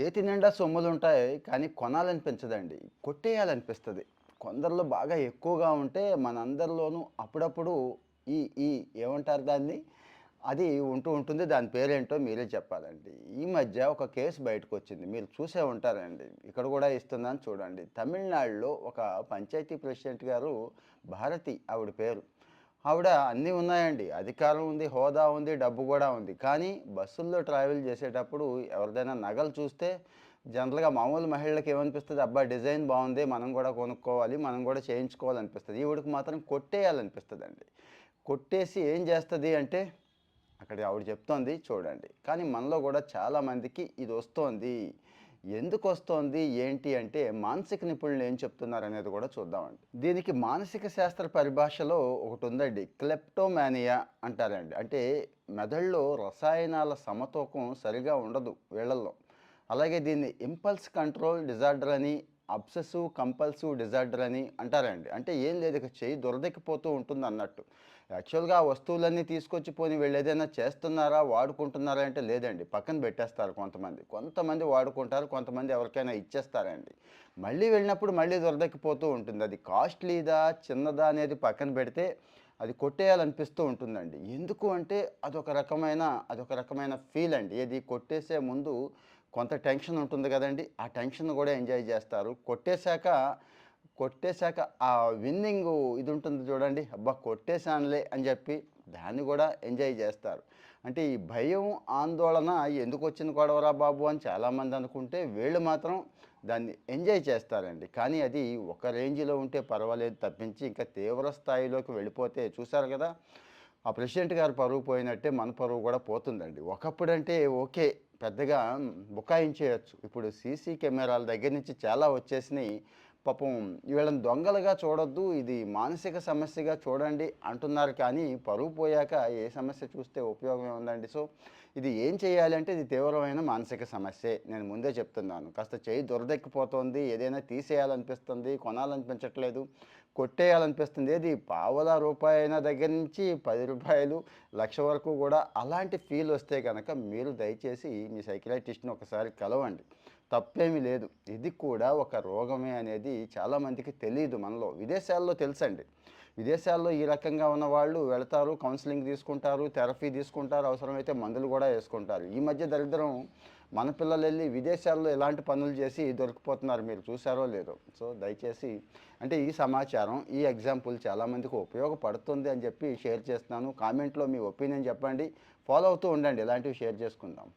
చేతి నిండా సొమ్ములుంటాయి. కానీ కొనాలనిపించదండి. కొట్టేయాలనిపిస్తది. కొందరిలో బాగా ఎక్కువగా ఉంటే మనందరిలోనూ అప్పుడప్పుడు ఈ ఈ ఏమంటారు దాన్ని? అది ఉంటూ ఉంటుంది. దాని పేరేంటో మీరే చెప్పాలండి. ఈ మధ్య ఒక కేస్ బయటకొచ్చింది. మీరు చూసే ఉంటారండి. ఇక్కడ గూడా ఇస్తున్నాను చూడండి. తమిళనాడులో ఒక పంచాయతీ ప్రెసిడెంట్ గారు భారతి ఆవిడ పేరు. ఆవిడ అన్నీ ఉన్నాయండి. అధికారం ఉంది, హోదా ఉంది, డబ్బు గూడా ఉంది. కానీ బస్సుల్లో ట్రావెల్ చేసేటప్పుడు ఎవరిదైనా నగలు చూస్తే జనరల్‌గా మామూలు మహిళలకి ఏమనిపిస్తది? అబ్బా! డిజైన్ బావుంది. మనం గూడా కొనుక్కోవాలి. మనం గూడా చేయించుకోవాలనిపిస్తది. ఈవిడకి మాత్రం కొట్టేయాలనిపిస్తదండి. కొట్టేసి ఏం చేస్తది అంటే అక్కడ ఆవిడ చెప్తోంది చూడండి. కానీ మనలో గూడా చాలా మందికి ఇదొస్తోంది. ఎందుకొస్తోంది? ఏంటి అంటే మానసిక నిపుణులు ఏం చెప్తున్నారనేది గూడా చూద్దామండి. దీనికి మానసిక శాస్త్ర పరిభాషలో ఒకటుందండి. క్లెప్టోమానియా అంటారండి. అంటే మెదడులో రసాయనాల సమతూకం సరిగా ఉండదు వీళ్ళల్లో. అలాగే దీన్ని ఇంపల్స్ కంట్రోల్ డిజార్డర్ అని, అబ్సెసివ్ కంపల్సివ్ డిజార్డర్ అని అంటారండి. అంటే ఏం లేదు ఇక చెయ్యి దురదెక్కిపోతూ ఉంటుందన్నట్టు. యాక్చువల్‌గా ఆ వస్తువులన్నీ తీసుకొచ్చి పోనీ వీళ్ళేదైనా చేస్తున్నారా? వాడుకుంటున్నారా? అంటే లేదండి. పక్కన పెట్టేస్తారు కొంతమంది. కొంతమంది వాడుకుంటారు. కొంతమంది ఎవరికైనా ఇచ్చేస్తారండి. మళ్ళీ వెళ్ళినప్పుడు మళ్ళీ దురదెక్కిపోతూ ఉంటుంది. అది కాస్ట్‌లీదా? చిన్నదా? అనేది పక్కన పెడితే అది కొట్టేయాలనిపిస్తూ ఉంటుందండి. ఎందుకు అంటే అదొక రకమైన ఫీల్ అండి. ఏది కొట్టేసే ముందు కొంత టెన్షన్ ఉంటుంది గదండీ! ఆ టెన్షన్ గూడా ఎంజాయ్ జేస్తారు. కొట్టేశాక ఆ విన్నింగు ఇదుంటుంది చూడండి. అబ్బా! కొట్టేశానులే అని జెప్పి దాన్ని గూడా ఎంజాయ్ జేస్తారు. అంటే ఈ భయం, ఆందోళన ఎందుకొచ్చిన గొడవరా బాబు! అని చాలామంది అనుకుంటే, వీళ్ళు మాత్రం దాన్ని ఎంజాయ్ చేస్తారండి. కానీ అది ఒక రేంజ్‌లో ఉంటే పర్వాలేదు తప్పించి, ఇంకా తీవ్ర స్థాయిలోకి వెళ్ళిపోతే చూసారు గదా! ఆ ప్రెసిడెంట్ గారి పరువు పోయినట్టే మన పరువు గూడా పోతుందండి. ఒకప్పుడంటే ఓకే. పెద్దగా బుకాయించేయొచ్చు. ఇప్పుడు సీసీ కెమెరాల దగ్గర నుంచి చాలా వచ్చేసినియి. పాపం వీళ్ళని దొంగలుగా చూడొద్దు. ఇది మానసిక సమస్యగా చూడండి అంటున్నారు కానీ, పరువు పోయాక ఏ సమస్య చూస్తే ఉపయోగం ఏముందండి? సో, ఇది ఏం చేయాలి అంటే ఇది తీవ్రమైన మానసిక సమస్యే. నేను ముందే చెప్తున్నాను. కాస్త చెయ్యి దురదెక్కిపోతోంది. ఏదైనా తీసేయాలనిపిస్తుంది. కొనాలనిపించట్లేదు. కొట్టేయాలనిపిస్తుంది. ఏది పావలా రూపాయైన దగ్గర నుంచి రూ. 10, లక్ష వరకు గూడా అలాంటి ఫీలొస్తే గనక మీరు దయచేసి మీ సైకియాట్రిస్ట్‌ని ఒకసారి కలవండి. తప్పేమీ లేదు. ఇది కూడా ఒక రోగమే అనేది చాలామందికి తెలీదు మనలో. విదేశాల్లో తెలుసండి. విదేశాల్లో ఈ రకంగా ఉన్నవాళ్ళు వెళతారు, కౌన్సెలింగ్ తీసుకుంటారు, థెరపీ తీసుకుంటారు, అవసరమైతే మందులు గూడా యేసుకుంటారు. ఈ మధ్య దరిద్రం మన పిల్లలెళ్ళి విదేశాల్లో ఎలాంటి పనులు చేసి దొరికిపోతున్నారు మీరు చూసారో లేదో. సో, దయచేసి అంటే ఈ సమాచారం, ఈ ఎగ్జాంపుల్ చాలామందికి ఉపయోగపడుతుంది అని చెప్పి షేర్ చేస్తున్నాను. కామెంట్‌లో మీ ఒపీనియన్ చెప్పండి. ఫాలో అవుతూ ఉండండి. ఇలాంటివి షేర్ చేసుకుందాం.